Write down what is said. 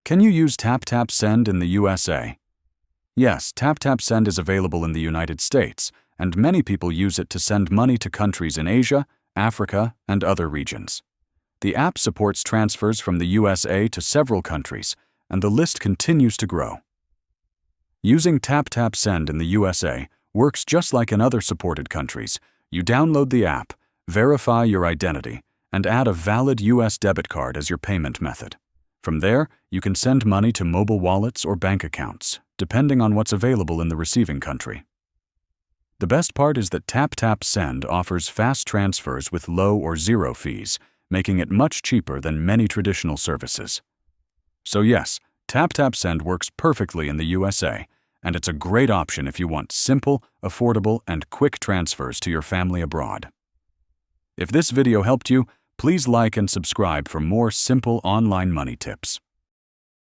Can you use TapTap Send in the USA? Yes, TapTap Send is available in the United States, and many people use it to send money to countries in Asia, Africa, and other regions. The app supports transfers from the USA to several countries, and the list continues to grow. Using TapTap Send in the USA works just like in other supported countries. You download the app, verify your identity, and add a valid US debit card as your payment method. From there, you can send money to mobile wallets or bank accounts, depending on what's available in the receiving country. The best part is that TapTap Send offers fast transfers with low or zero fees, making it much cheaper than many traditional services. So yes, TapTap Send works perfectly in the USA, and it's a great option if you want simple, affordable, and quick transfers to your family abroad. If this video helped you, please like and subscribe for more simple online money tips.